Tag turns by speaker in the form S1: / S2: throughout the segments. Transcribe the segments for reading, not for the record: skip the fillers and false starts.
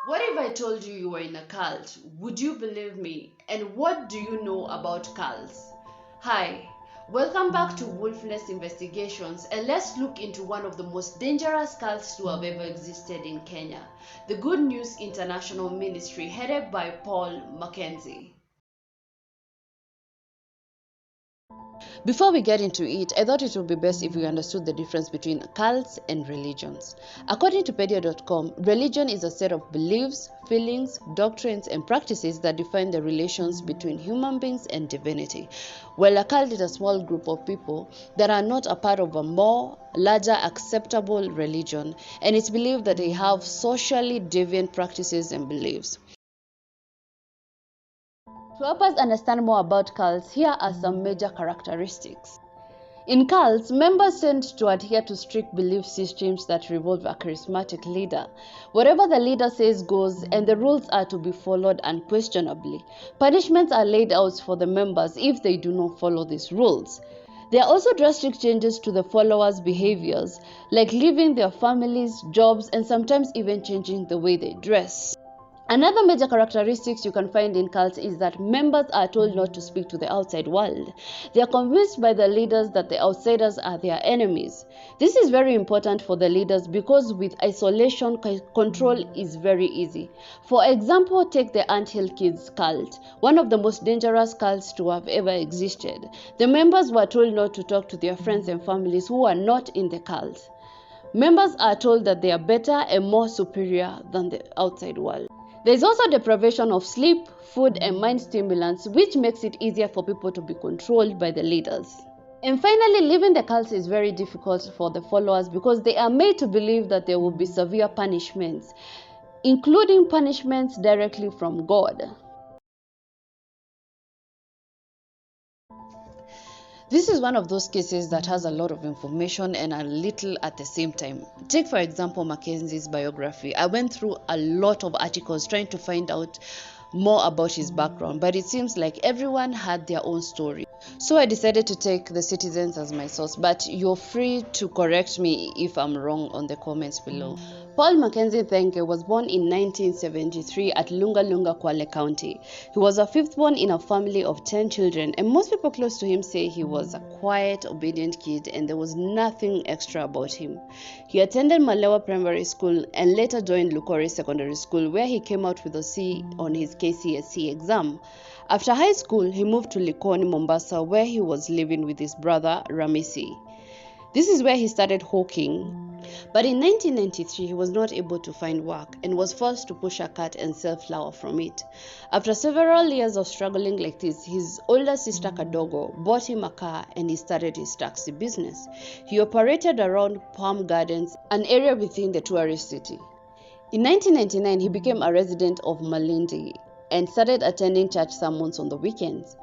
S1: What if I told you you were in a cult? Would you believe me? And what do you know about cults? Hi, welcome back to Wolfness Investigations, and let's look into one of the most dangerous cults to have ever existed in Kenya, the Good News International Ministry, headed by Paul Mackenzie. Before we get into it, I thought it would be best if we understood the difference between cults and religions. According to Pedia.com, religion is a set of beliefs, feelings, doctrines, and practices that define the relations between human beings and divinity, while a cult is a small group of people that are not a part of a more larger acceptable religion, and it's believed that they have socially deviant practices and beliefs. To help us understand more about cults, here are some major characteristics. In cults, members tend to adhere to strict belief systems that revolve a charismatic leader. Whatever the leader says goes, and the rules are to be followed unquestionably. Punishments are laid out for the members if they do not follow these rules. There are also drastic changes to the followers' behaviors, like leaving their families, jobs, and sometimes even changing the way they dress. Another major characteristic you can find in cults is that members are told not to speak to the outside world. They are convinced by the leaders that the outsiders are their enemies. This is very important for the leaders because with isolation, control is very easy. For example, take the Anthill Kids cult, one of the most dangerous cults to have ever existed. The members were told not to talk to their friends and families who are not in the cult. Members are told that they are better and more superior than the outside world. There is also deprivation of sleep, food, and mind stimulants, which makes it easier for people to be controlled by the leaders. And finally, leaving the cult is very difficult for the followers because they are made to believe that there will be severe punishments, including punishments directly from God. This is one of those cases that has a lot of information and a little at the same time. Take, for example, Mackenzie's biography. I went through a lot of articles trying to find out more about his background, but it seems like everyone had their own story. So I decided to take the Citizens as my source, but you're free to correct me if I'm wrong on the comments below. Paul Mackenzie Thenke was born in 1973 at Lunga Lunga, Kwale County. He was a fifth born in a family of 10 children, and most people close to him say he was a quiet, obedient kid and there was nothing extra about him. He attended Malewa Primary School and later joined Lukori Secondary School, where he came out with a C on his KCSE exam. After high school, he moved to Likoni, Mombasa, where he was living with his brother, Ramisi. This is where he started hawking. But in 1993, he was not able to find work and was forced to push a cart and sell flour from it. After several years of struggling like this, his older sister Kadogo bought him a car and he started his taxi business. He operated around Palm Gardens, an area within the tourist city. In 1999, he became a resident of Malindi and started attending church sermons on the weekends.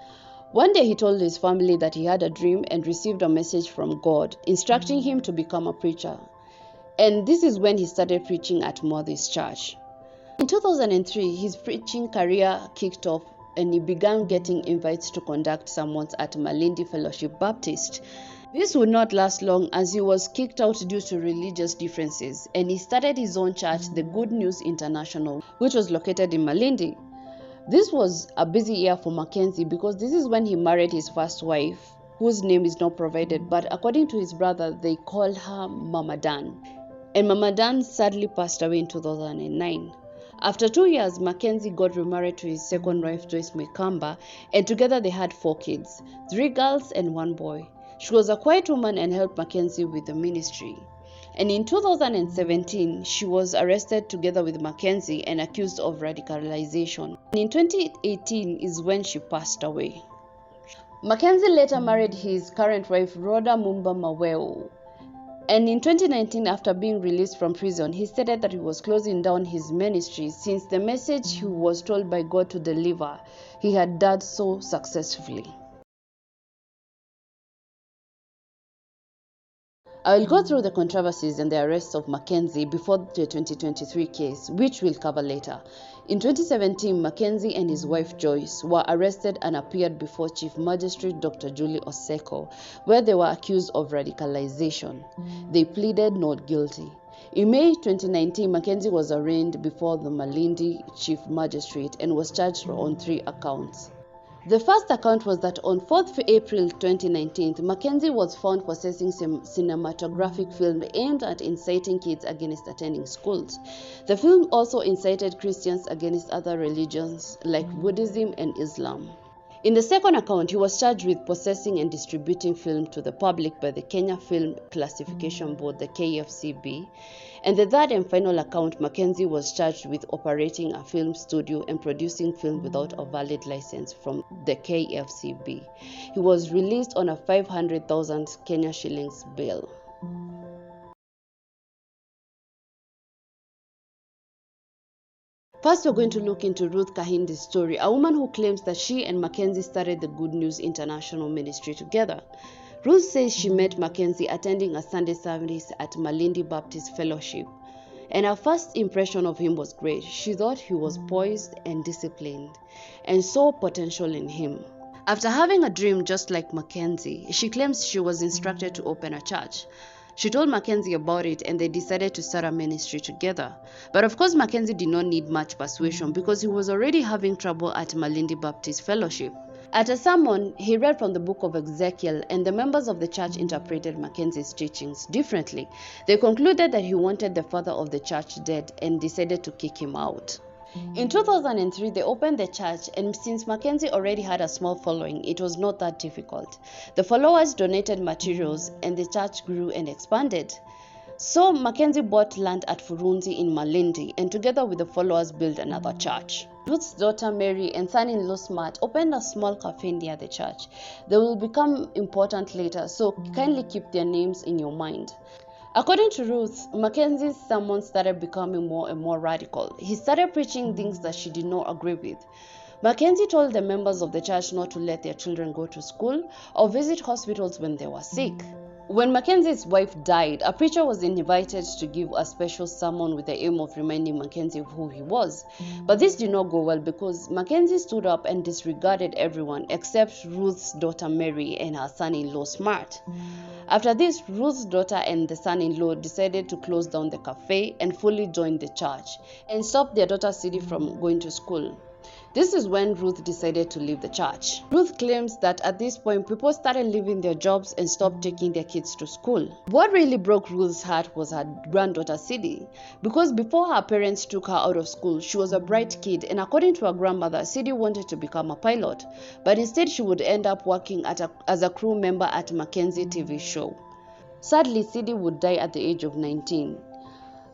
S1: One day he told his family that he had a dream and received a message from God instructing him to become a preacher. And this is when he started preaching at Mother's Church. In 2003, his preaching career kicked off and he began getting invites to conduct sermons at Malindi Fellowship Baptist. This would not last long as he was kicked out due to religious differences, and he started his own church, the Good News International, which was located in Malindi. This was a busy year for Mackenzie because this is when he married his first wife, whose name is not provided, but according to his brother, they called her Mama Dan. And Mama Dan sadly passed away in 2009. After 2 years, Mackenzie got remarried to his second wife, Joyce Mwikamba, and together they had 4 kids, 3 girls and 1 boy. She was a quiet woman and helped Mackenzie with the ministry. And in 2017, she was arrested together with Mackenzie and accused of radicalization. And in 2018 is when she passed away. Mackenzie later married his current wife, Rhoda Mumba Maweo. And in 2019, after being released from prison, he stated that he was closing down his ministry since the message he was told by God to deliver, he had done so successfully. I will go through the controversies and the arrests of Mackenzie before the 2023 case, which we'll cover later. In 2017, Mackenzie and his wife Joyce were arrested and appeared before Chief Magistrate Dr. Julie Oseko, where they were accused of radicalization. They pleaded not guilty. In May 2019, Mackenzie was arraigned before the Malindi Chief Magistrate and was charged on 3 accounts. The first account was that on 4th April 2019, Mackenzie was found possessing cinematographic film aimed at inciting kids against attending schools. The film also incited Christians against other religions like Buddhism and Islam. In the second account, he was charged with possessing and distributing film to the public by the Kenya Film Classification Board, the KFCB. And the third and final account, Mackenzie was charged with operating a film studio and producing film without a valid license from the KFCB. He was released on a 500,000 Kenya shillings bail. First, we're going to look into Ruth Kahindi's story, a woman who claims that she and Mackenzie started the Good News International Ministry together. Ruth says she met Mackenzie attending a Sunday service at Malindi Baptist Fellowship, and her first impression of him was great. She thought he was poised and disciplined, and saw potential in him. After having a dream just like Mackenzie, she claims she was instructed to open a church. She told Mackenzie about it and they decided to start a ministry together. But of course, Mackenzie did not need much persuasion because he was already having trouble at Malindi Baptist Fellowship. At a sermon, he read from the book of Ezekiel, and the members of the church interpreted Mackenzie's teachings differently. They concluded that he wanted the father of the church dead and decided to kick him out. In 2003, they opened the church, and since Mackenzie already had a small following, it was not that difficult. The followers donated materials, and the church grew and expanded. So Mackenzie bought land at Furunzi in Malindi, and together with the followers built another church. Ruth's daughter Mary and son-in-law Smart opened a small cafe near the church. They will become important later, so kindly keep their names in your mind. According to Ruth, Mackenzie's sermons started becoming more and more radical. He started preaching things that she did not agree with. Mackenzie told the members of the church not to let their children go to school or visit hospitals when they were sick. When Mackenzie's wife died, a preacher was invited to give a special sermon with the aim of reminding Mackenzie of who he was. But this did not go well because Mackenzie stood up and disregarded everyone except Ruth's daughter Mary and her son-in-law Smart. After this, Ruth's daughter and the son-in-law decided to close down the cafe and fully join the church and stop their daughter Sidi from going to school. This is when Ruth decided to leave the church. Ruth claims that at this point, people started leaving their jobs and stopped taking their kids to school. What really broke Ruth's heart was her granddaughter Sidi, because before her parents took her out of school, she was a bright kid, and according to her grandmother, Sidi wanted to become a pilot, but instead she would end up working as a crew member at Mackenzie TV show. Sadly, Sidi would die at the age of 19.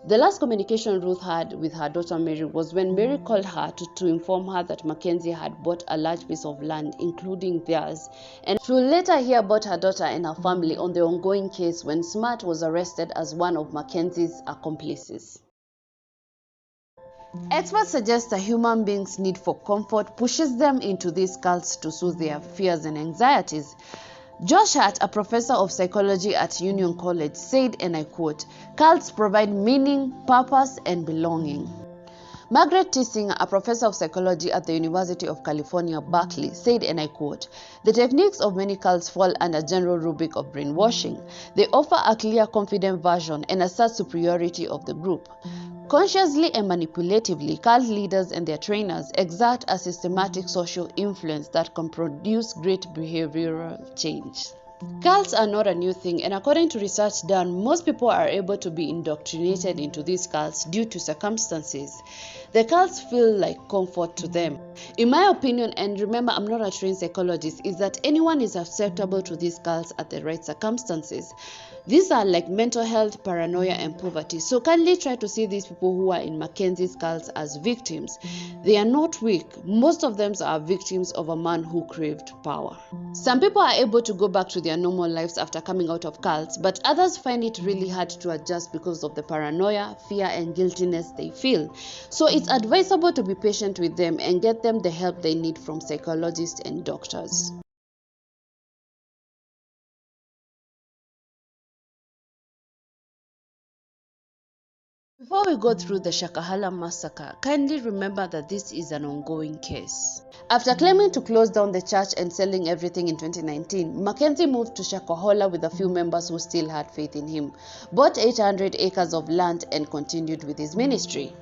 S1: The last communication Ruth had with her daughter Mary was when Mary called her to inform her that Mackenzie had bought a large piece of land, including theirs, and she would later hear about her daughter and her family on the ongoing case when Smart was arrested as one of Mackenzie's accomplices. Experts suggest that human beings' need for comfort pushes them into these cults to soothe their fears and anxieties. Josh Hart, a professor of psychology at Union College, said, and I quote, "Cults provide meaning, purpose, and belonging." Margaret T. Singer, a professor of psychology at the University of California, Berkeley, said, and I quote, "The techniques of many cults fall under general rubric of brainwashing. They offer a clear, confident version and assert superiority of the group. Consciously and manipulatively, cult leaders and their trainers exert a systematic social influence that can produce great behavioral change." Cults are not a new thing, and according to research done, most people are able to be indoctrinated into these cults due to circumstances. The cults feel like comfort to them. In my opinion, and remember I'm not a trained psychologist, is that anyone is susceptible to these cults at the right circumstances. These are like mental health, paranoia, and poverty. So kindly try to see these people who are in Mackenzie's cults as victims. They are not weak. Most of them are victims of a man who craved power. Some people are able to go back to their normal lives after coming out of cults, but others find it really hard to adjust because of the paranoia, fear, and guiltiness they feel. So it's advisable to be patient with them and get them the help they need from psychologists and doctors. Before we go through the Shakahola massacre, kindly remember that this is an ongoing case. After claiming to close down the church and selling everything in 2019, Mackenzie moved to Shakahola with a few members who still had faith in him, bought 800 acres of land and continued with his ministry.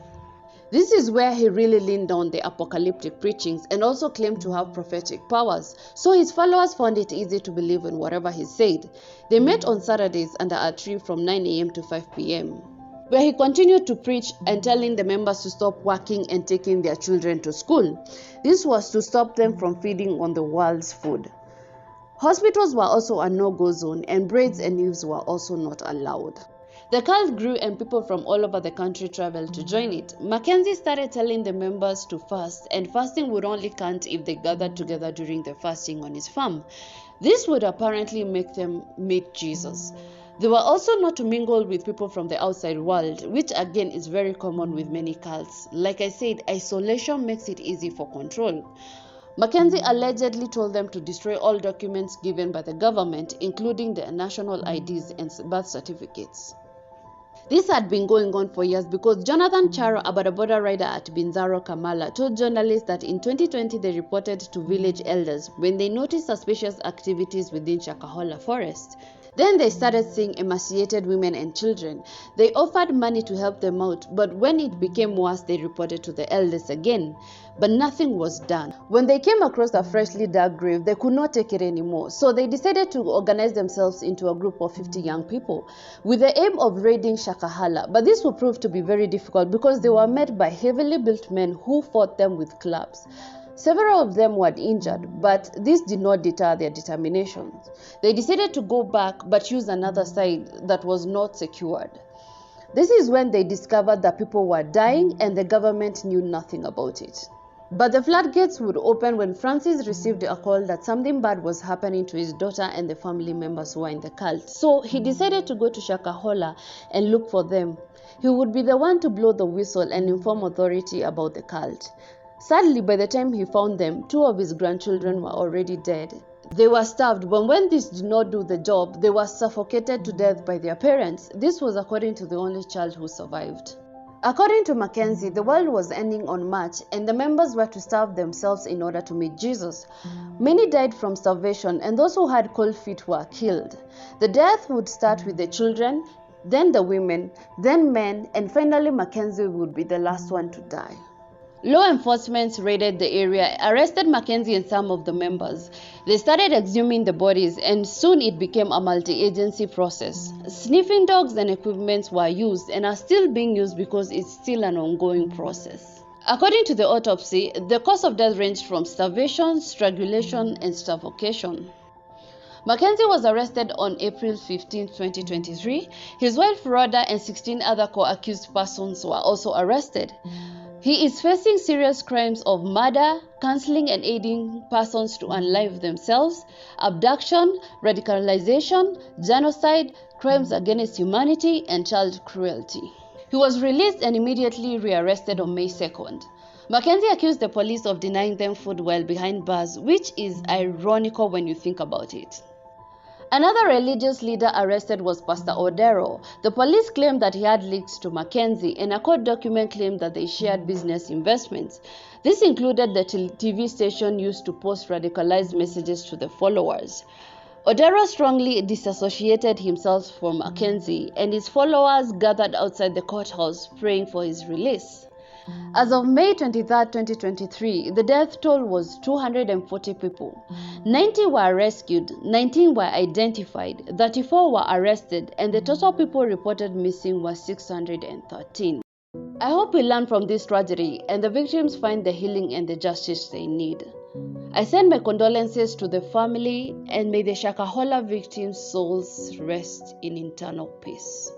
S1: This is where he really leaned on the apocalyptic preachings and also claimed to have prophetic powers, so his followers found it easy to believe in whatever he said. They met on Saturdays under a tree from 9 a.m. to 5 p.m. where he continued to preach and telling the members to stop working and taking their children to school. This was to stop them from feeding on the world's food. Hospitals were also a no-go zone, and braids and weaves were also not allowed. The cult grew and people from all over the country traveled to join it. Mackenzie started telling the members to fast, and fasting would only count if they gathered together during the fasting on his farm. This would apparently make them meet Jesus. They were also not to mingle with people from the outside world, which again is very common with many cults. Like I said, isolation makes it easy for control. Mackenzie allegedly told them to destroy all documents given by the government, including their national IDs and birth certificates. This had been going on for years because Jonathan Charo, a bodaboda rider at Binzaro Kamala, told journalists that in 2020 they reported to village elders when they noticed suspicious activities within Shakahola forest. Then they started seeing emaciated women and children. They offered money to help them out, but when it became worse, they reported to the elders again. But nothing was done. When they came across a freshly dug grave, they could not take it anymore. So they decided to organize themselves into a group of 50 young people with the aim of raiding Shakahola. But this would prove to be very difficult because they were met by heavily built men who fought them with clubs. Several of them were injured, but this did not deter their determination. They decided to go back but use another side that was not secured. This is when they discovered that people were dying and the government knew nothing about it. But the floodgates would open when Francis received a call that something bad was happening to his daughter and the family members who were in the cult. So he decided to go to Shakahola and look for them. He would be the one to blow the whistle and inform authority about the cult. Sadly, by the time he found them, 2 of his grandchildren were already dead. They were starved, but when this did not do the job, they were suffocated to death by their parents. This was according to the only child who survived. According to Mackenzie, the world was ending on March, and the members were to starve themselves in order to meet Jesus. Many died from starvation, and those who had cold feet were killed. The death would start with the children, then the women, then men, and finally Mackenzie would be the last one to die. Law enforcement raided the area, arrested Mackenzie and some of the members. They started exhuming the bodies, and soon it became a multi-agency process. Sniffing dogs and equipment were used and are still being used because it's still an ongoing process. According to the autopsy, the cause of death ranged from starvation, strangulation, and suffocation. Mackenzie was arrested on April 15, 2023. His wife Rhoda and 16 other co-accused persons were also arrested. He is facing serious crimes of murder, counseling and aiding persons to unalive themselves, abduction, radicalization, genocide, crimes against humanity, and child cruelty. He was released and immediately rearrested on May 2nd. Mackenzie accused the police of denying them food while behind bars, which is ironical when you think about it. Another religious leader arrested was Pastor Tero. The police claimed that he had links to Mackenzie, and a court document claimed that they shared business investments. This included the TV station used to post radicalized messages to the followers. Tero strongly disassociated himself from Mackenzie, and his followers gathered outside the courthouse praying for his release. As of May 23, 2023, the death toll was 240 people. 90 were rescued, 19 were identified, 34 were arrested, and the total people reported missing was 613. I hope we learn from this tragedy and the victims find the healing and the justice they need. I send my condolences to the family, and may the Shakahola victims' souls rest in eternal peace.